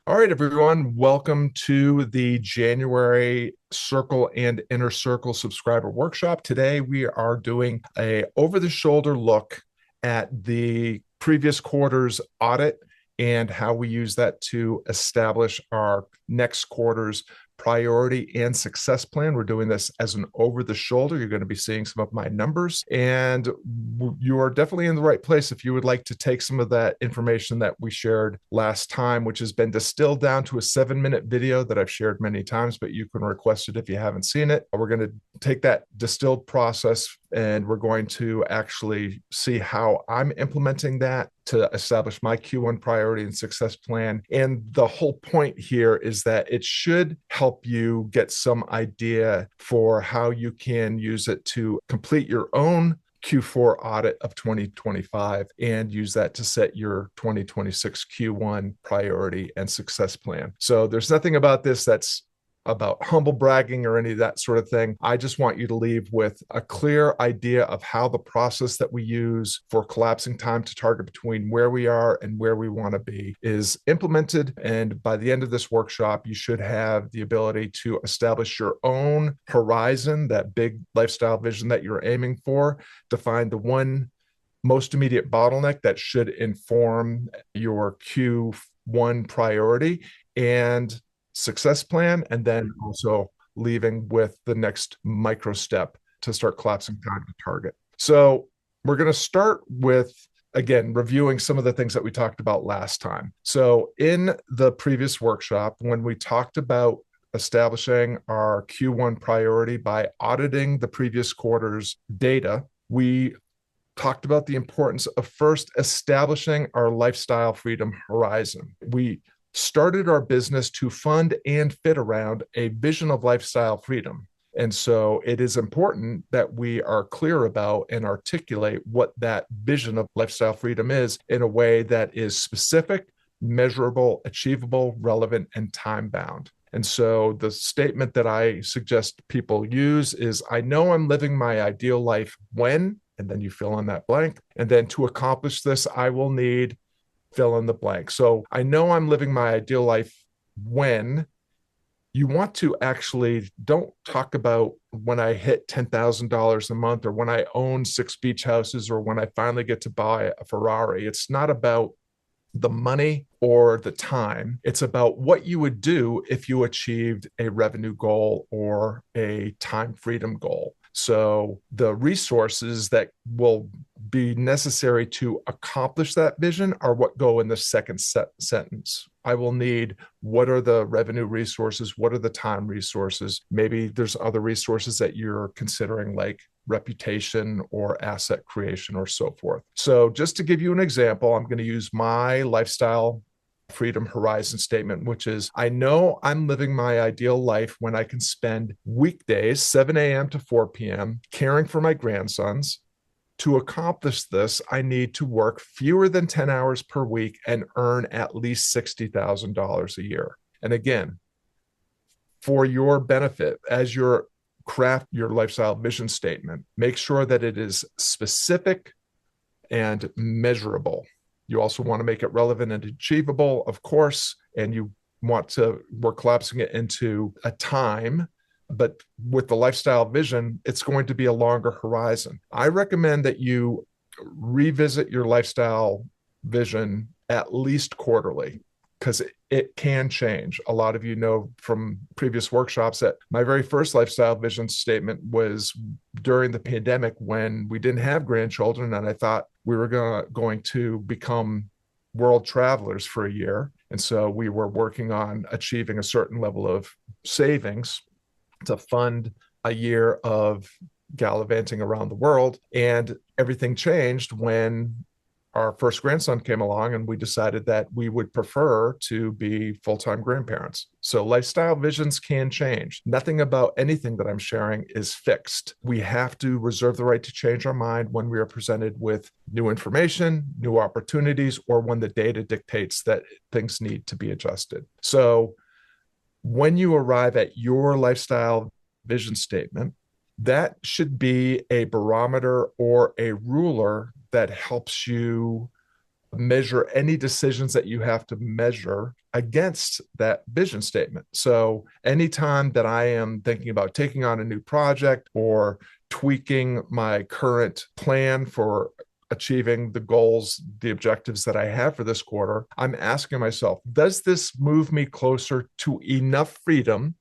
All right, everyone, welcome to the January Circle and Inner Circle subscriber workshop. Today, we are doing a over-the-shoulder look at the previous quarter's audit and how we use that to establish our next quarter's priority and success plan. We're doing this as an over the shoulder. You're going to be seeing some of my numbers, and you are definitely in the right place if you would like to take some of that information that we shared last time, which has been distilled down to a 7-minute video that I've shared many times, but you can request it if you haven't seen it. We're going to take that distilled process and we're going to actually see how I'm implementing that to establish my Q1 priority and success plan. And the whole point here is that it should help you get some idea for how you can use it to complete your own Q4 audit of 2025 and use that to set your 2026 Q1 priority and success plan. So there's nothing about this that's about humble bragging or any of that sort of thing. I just want you to leave with a clear idea of how the process that we use for collapsing time to target between where we are and where we want to be is implemented. And by the end of this workshop, you should have the ability to establish your own horizon, that big lifestyle vision that you're aiming for, to find the one most immediate bottleneck that should inform your Q1 priority and success plan, and then also leaving with the next micro step to start collapsing time to target. So we're going to start with, again, reviewing some of the things that we talked about last time. So in the previous workshop, when we talked about establishing our Q1 priority by auditing the previous quarter's data, we talked about the importance of first establishing our lifestyle freedom horizon. We started our business to fund and fit around a vision of lifestyle freedom. And so it is important that we are clear about and articulate what that vision of lifestyle freedom is in a way that is specific, measurable, achievable, relevant, and time-bound. And so the statement that I suggest people use is, I know I'm living my ideal life when, and then you fill in that blank. And then to accomplish this, I will need fill in the blank. So I know I'm living my ideal life when. You want to actually don't talk about when I hit $10,000 a month or when I own 6 beach houses or when I finally get to buy a Ferrari. It's not about the money or the time. It's about what you would do if you achieved a revenue goal or a time freedom goal. So the resources that will be necessary to accomplish that vision are what go in the second sentence. I will need, what are the revenue resources? What are the time resources? Maybe there's other resources that you're considering, like reputation or asset creation or so forth. So just to give you an example, I'm going to use my lifestyle freedom horizon statement, which is, I know I'm living my ideal life when I can spend weekdays, 7 a.m. to 4 p.m., caring for my grandsons. To accomplish this, I need to work fewer than 10 hours per week and earn at least $60,000 a year. And again, for your benefit, as you craft your lifestyle vision statement, make sure that it is specific and measurable. You also want to make it relevant and achievable, of course, and we're collapsing it into a time, but with the lifestyle vision, it's going to be a longer horizon. I recommend that you revisit your lifestyle vision at least quarterly, because it can change. A lot of you know from previous workshops that my very first lifestyle vision statement was during the pandemic when we didn't have grandchildren, and I thought we were going to become world travelers for a year. And so we were working on achieving a certain level of savings to fund a year of gallivanting around the world. And everything changed when our first grandson came along and we decided that we would prefer to be full-time grandparents. So lifestyle visions can change. Nothing about anything that I'm sharing is fixed. We have to reserve the right to change our mind when we are presented with new information, new opportunities, or when the data dictates that things need to be adjusted. So when you arrive at your lifestyle vision statement, that should be a barometer or a ruler that helps you measure any decisions that you have to measure against that vision statement. So anytime that I am thinking about taking on a new project or tweaking my current plan for achieving the goals, the objectives that I have for this quarter, I'm asking myself, does this move me closer to enough freedom,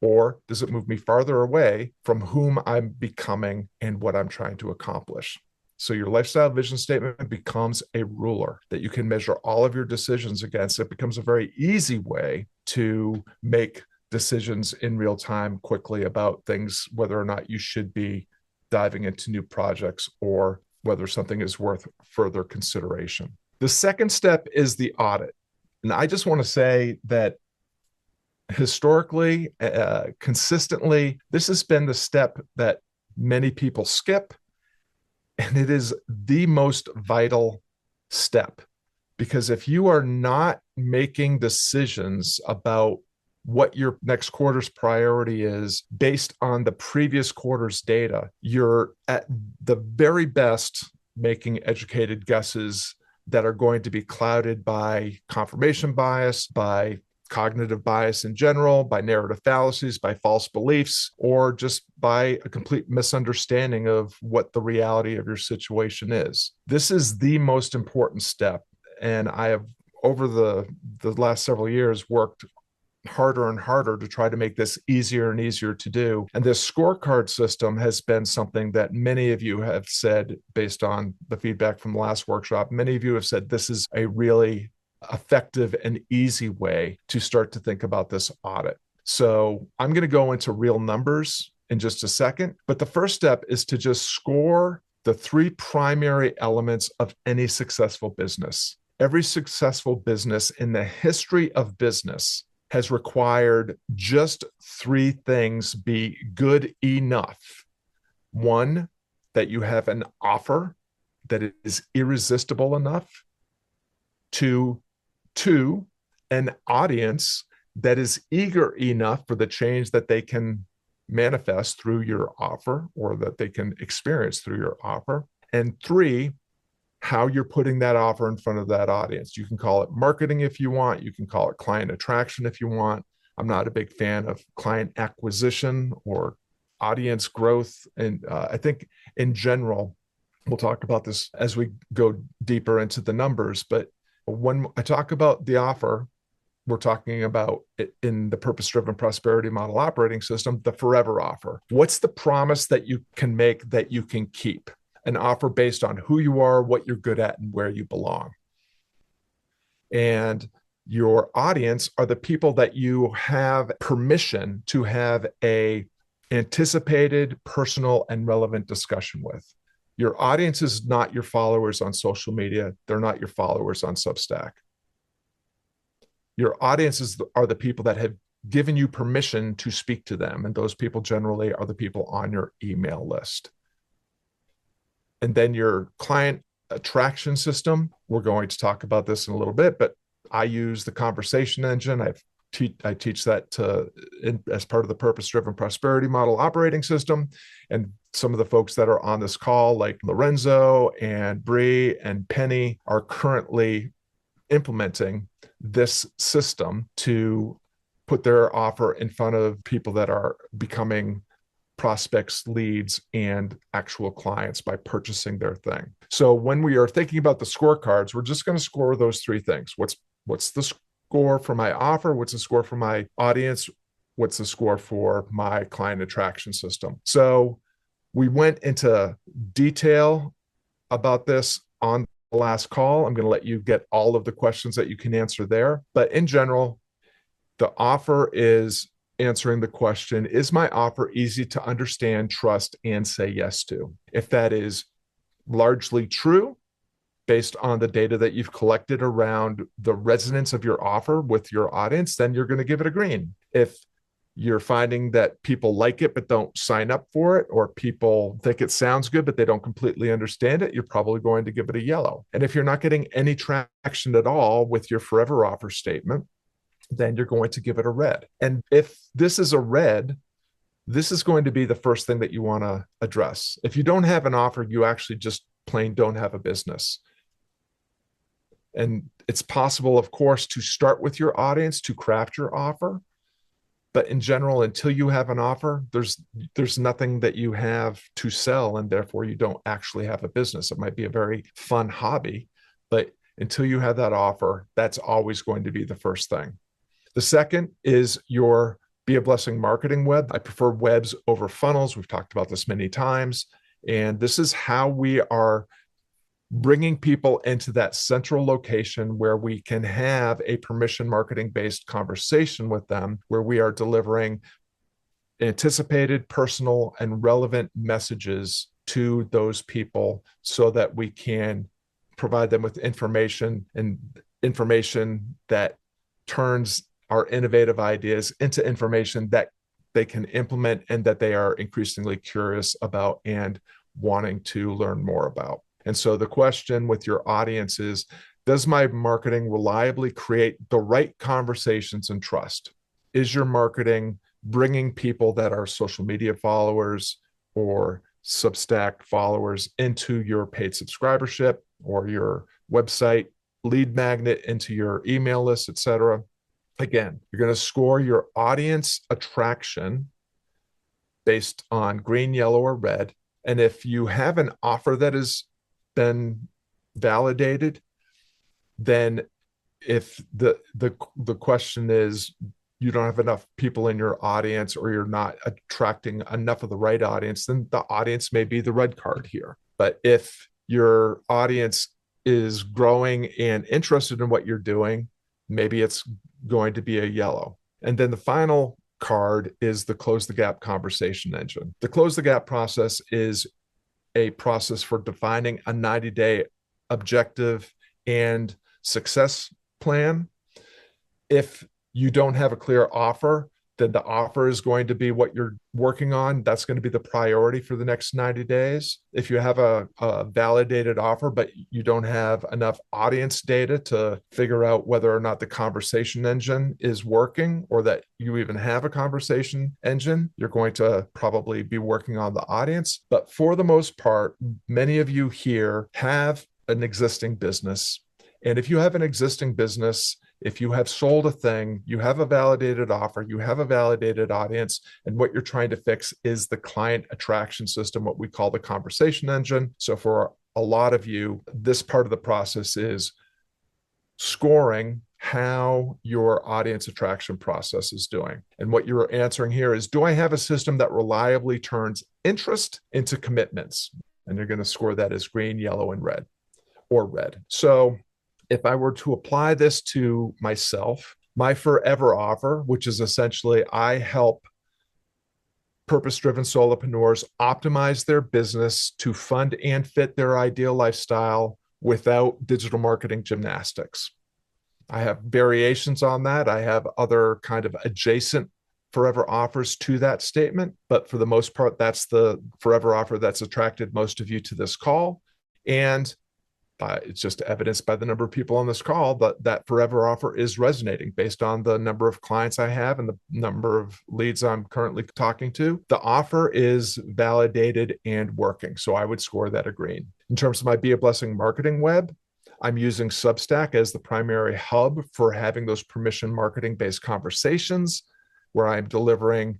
or does it move me farther away from whom I'm becoming and what I'm trying to accomplish? So your lifestyle vision statement becomes a ruler that you can measure all of your decisions against. It becomes a very easy way to make decisions in real time quickly about things, whether or not you should be diving into new projects or whether something is worth further consideration. The second step is the audit. And I just want to say that historically, consistently, this has been the step that many people skip. And it is the most vital step, because if you are not making decisions about what your next quarter's priority is based on the previous quarter's data, you're at the very best making educated guesses that are going to be clouded by confirmation bias, by cognitive bias in general, by narrative fallacies, by false beliefs, or just by a complete misunderstanding of what the reality of your situation is. This is the most important step. And I have, over the last several years, worked harder and harder to try to make this easier and easier to do. And this scorecard system has been something that many of you have said, based on the feedback from the last workshop, many of you have said this is a really effective and easy way to start to think about this audit. So I'm going to go into real numbers in just a second, but the first step is to just score the three primary elements of any successful business. Every successful business in the history of business has required just three things be good enough. One, that you have an offer that is irresistible enough. Two, an audience that is eager enough for the change that they can manifest through your offer or that they can experience through your offer. And three, how you're putting that offer in front of that audience. You can call it marketing if you want. You can call it client attraction if you want. I'm not a big fan of client acquisition or audience growth. And I think in general, we'll talk about this as we go deeper into the numbers, but when I talk about the offer, we're talking about it in the purpose-driven prosperity model operating system, the forever offer. What's the promise that you can make that you can keep? An offer based on who you are, what you're good at, and where you belong. And your audience are the people that you have permission to have a anticipated, personal, and relevant discussion with. Your audience is not your followers on social media. They're not your followers on Substack. Your audiences are the people that have given you permission to speak to them. And those people generally are the people on your email list. And then your client attraction system, we're going to talk about this in a little bit, but I use the conversation engine. I teach that as part of the purpose-driven prosperity model operating system. And some of the folks that are on this call, like Lorenzo and Bree and Penny, are currently implementing this system to put their offer in front of people that are becoming prospects, leads, and actual clients by purchasing their thing. So when we are thinking about the scorecards, we're just going to score those three things. What's the score for my offer? What's the score for my audience? What's the score for my client attraction system? So we went into detail about this on the last call. I'm going to let you get all of the questions that you can answer there. But in general, the offer is answering the question, is my offer easy to understand, trust, and say yes to? If that is largely true, based on the data that you've collected around the resonance of your offer with your audience, then you're going to give it a green. If you're finding that people like it but don't sign up for it, or people think it sounds good but they don't completely understand it, you're probably going to give it a yellow. And if you're not getting any traction at all with your forever offer statement, then you're going to give it a red. And if this is a red, this is going to be the first thing that you want to address. If you don't have an offer, you actually just plain don't have a business. And it's possible, of course, to start with your audience to craft your offer. But in general, until you have an offer, there's nothing that you have to sell, and therefore you don't actually have a business. It might be a very fun hobby, but until you have that offer, that's always going to be the first thing. The second is your Be a Blessing marketing web. I prefer webs over funnels. We've talked about this many times. And this is how we are bringing people into that central location where we can have a permission marketing based conversation with them, where we are delivering anticipated, personal, and relevant messages to those people so that we can provide them with information, and information that turns our innovative ideas into information that they can implement and that they are increasingly curious about and wanting to learn more about. And so the question with your audience is, does my marketing reliably create the right conversations and trust? Is your marketing bringing people that are social media followers or Substack followers into your paid subscribership or your website lead magnet into your email list, et cetera? Again, you're going to score your audience attraction based on green, yellow, or red. And if you have an offer that has been validated, then if the question is you don't have enough people in your audience, or you're not attracting enough of the right audience, then the audience may be the red card here. But if your audience is growing and interested in what you're doing, maybe it's going to be a yellow. And then the final card is the close the gap conversation engine. The close the gap process is a process for defining a 90-day objective and success plan. If you don't have a clear offer, then the offer is going to be what you're working on. That's going to be the priority for the next 90 days. If you have a validated offer, but you don't have enough audience data to figure out whether or not the conversation engine is working, or that you even have a conversation engine, you're going to probably be working on the audience. But for the most part, many of you here have an existing business. And if you have an existing business, if you have sold a thing, you have a validated offer, you have a validated audience, and what you're trying to fix is the client attraction system, what we call the conversation engine. So for a lot of you, this part of the process is scoring how your audience attraction process is doing. And what you're answering here is, do I have a system that reliably turns interest into commitments? And you're going to score that as green, yellow, and red, or red. So if I were to apply this to myself, my forever offer, which is essentially I help purpose-driven solopreneurs optimize their business to fund and fit their ideal lifestyle without digital marketing gymnastics. I have variations on that. I have other kind of adjacent forever offers to that statement, but for the most part, that's the forever offer that's attracted most of you to this call. And it's just evidenced by the number of people on this call that forever offer is resonating based on the number of clients I have and the number of leads I'm currently talking to. The offer is validated and working. So I would score that a green. In terms of my Be a Blessing marketing web, I'm using Substack as the primary hub for having those permission marketing based conversations where I'm delivering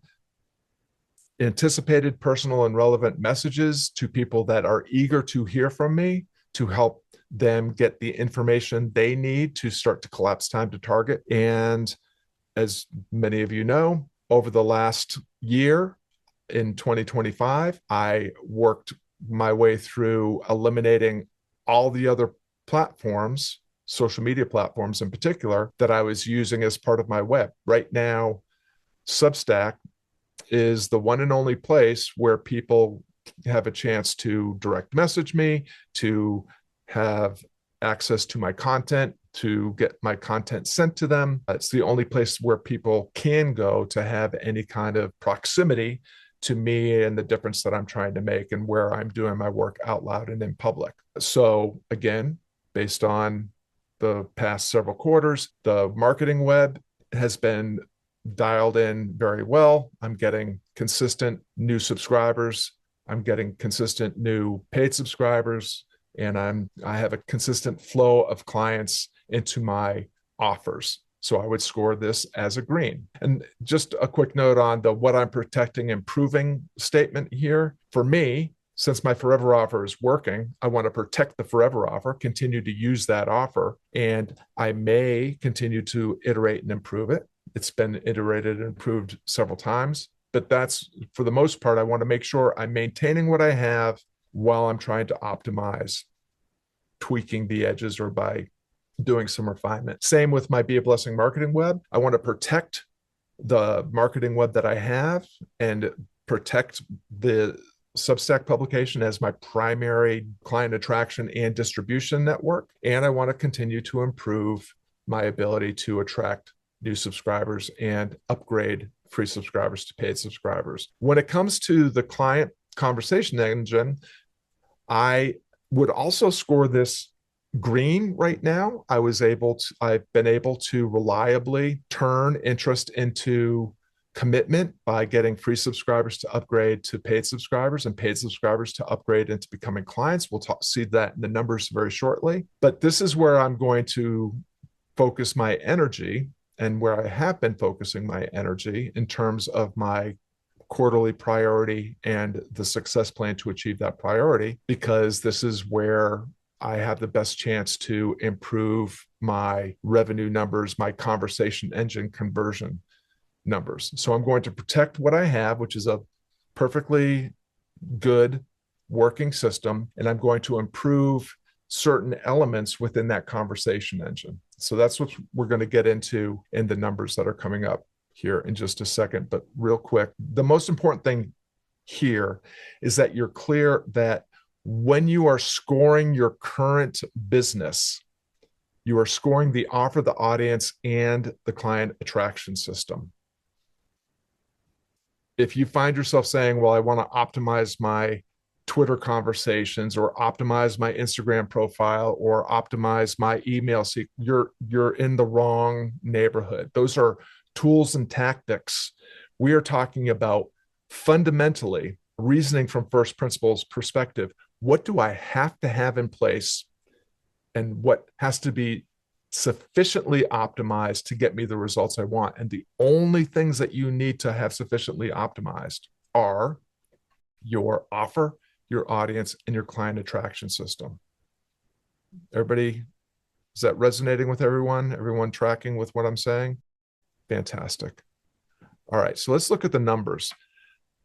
anticipated, personal, and relevant messages to people that are eager to hear from me to help them get the information they need to start to collapse time to target. And as many of you know, over the last year in 2025, I worked my way through eliminating all the other platforms, social media platforms in particular, that I was using as part of my web. Right now, Substack is the one and only place where people have a chance to direct message me, to have access to my content, to get my content sent to them. It's the only place where people can go to have any kind of proximity to me and the difference that I'm trying to make and where I'm doing my work out loud and in public. So again, based on the past several quarters, the marketing web has been dialed in very well. I'm getting consistent new subscribers. I'm getting consistent new paid subscribers. and I have a consistent flow of clients into my offers. So I would score this as a green. And just a quick note on the what I'm protecting, improving statement here. For me, since my forever offer is working, I want to protect the forever offer, continue to use that offer, and I may continue to iterate and improve it. It's been iterated and improved several times, but that's, for the most part, I want to make sure I'm maintaining what I have while I'm trying to optimize, tweaking the edges, or by doing some refinement. Same with my Be a Blessing marketing web. I want to protect the marketing web that I have and protect the Substack publication as my primary client attraction and distribution network. And I want to continue to improve my ability to attract new subscribers and upgrade free subscribers to paid subscribers. When it comes to the client conversation engine, I would also score this green right now. I've been able to reliably turn interest into commitment by getting free subscribers to upgrade to paid subscribers and paid subscribers to upgrade into becoming clients. We'll see that in the numbers very shortly. But this is where I'm going to focus my energy, and where I have been focusing my energy in terms of my quarterly priority and the success plan to achieve that priority, because this is where I have the best chance to improve my revenue numbers, my conversation engine conversion numbers. So I'm going to protect what I have, which is a perfectly good working system, and I'm going to improve certain elements within that conversation engine. So that's what we're going to get into in the numbers that are coming up here in just a second. But real quick, the most important thing here is that you're clear that when you are scoring your current business, you are scoring the offer, the audience, and the client attraction system. If you find yourself saying, well, I want to optimize my Twitter conversations, or optimize my Instagram profile, or optimize my email, you're in the wrong neighborhood. Those are tools and tactics. We are talking about fundamentally reasoning from first principles perspective. What do I have to have in place, and what has to be sufficiently optimized to get me the results I want? And the only things that you need to have sufficiently optimized are your offer, your audience, and your client attraction system. Everybody, is that resonating with everyone? Everyone tracking with what I'm saying? Fantastic. All right, so let's look at the numbers.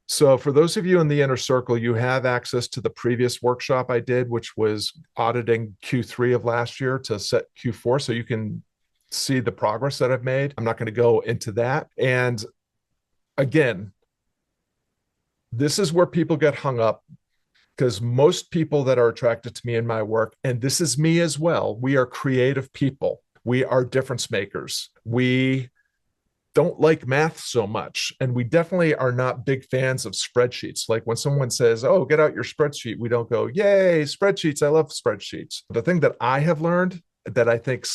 So for those of you in the inner circle, you have access to the previous workshop I did, which was auditing Q3 of last year to set Q4. So you can see the progress that I've made. I'm not going to go into that. And again, this is where people get hung up, because most people that are attracted to me in my work, and this is me as well, we are creative people. We are difference makers. We don't like math so much, and we definitely are not big fans of spreadsheets. Like when someone says, oh, get out your spreadsheet, we don't go, yay, spreadsheets, I love spreadsheets. The thing that I have learned, that I think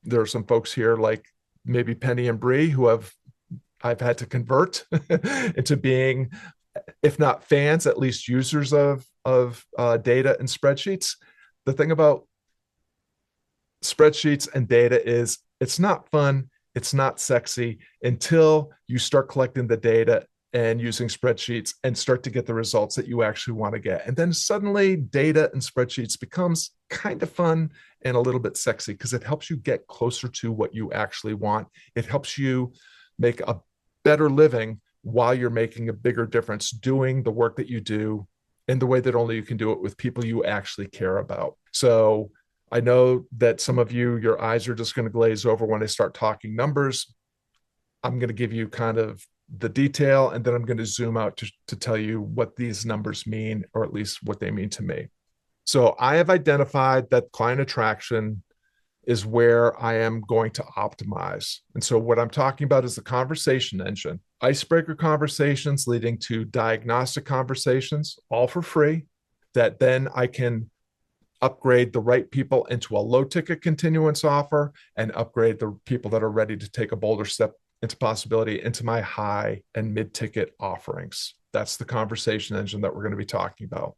there are some folks here like maybe Penny and Bree who I've had to convert into being, if not fans, at least users of data and spreadsheets. The thing about spreadsheets and data is it's not fun, it's not sexy until you start collecting the data and using spreadsheets and start to get the results that you actually want to get. And then suddenly data and spreadsheets becomes kind of fun and a little bit sexy, because it helps you get closer to what you actually want. It helps you make a better living while you're making a bigger difference doing the work that you do in the way that only you can do it with people you actually care about. So I know that some of you, your eyes are just going to glaze over when I start talking numbers. I'm going to give you kind of the detail, and then I'm going to zoom out to tell you what these numbers mean, or at least what they mean to me. So I have identified that client attraction is where I am going to optimize. And so what I'm talking about is the conversation engine. Icebreaker conversations leading to diagnostic conversations, all for free, that then I can upgrade the right people into a low ticket continuance offer, and upgrade the people that are ready to take a bolder step into possibility into my high and mid ticket offerings. That's the conversation engine that we're going to be talking about.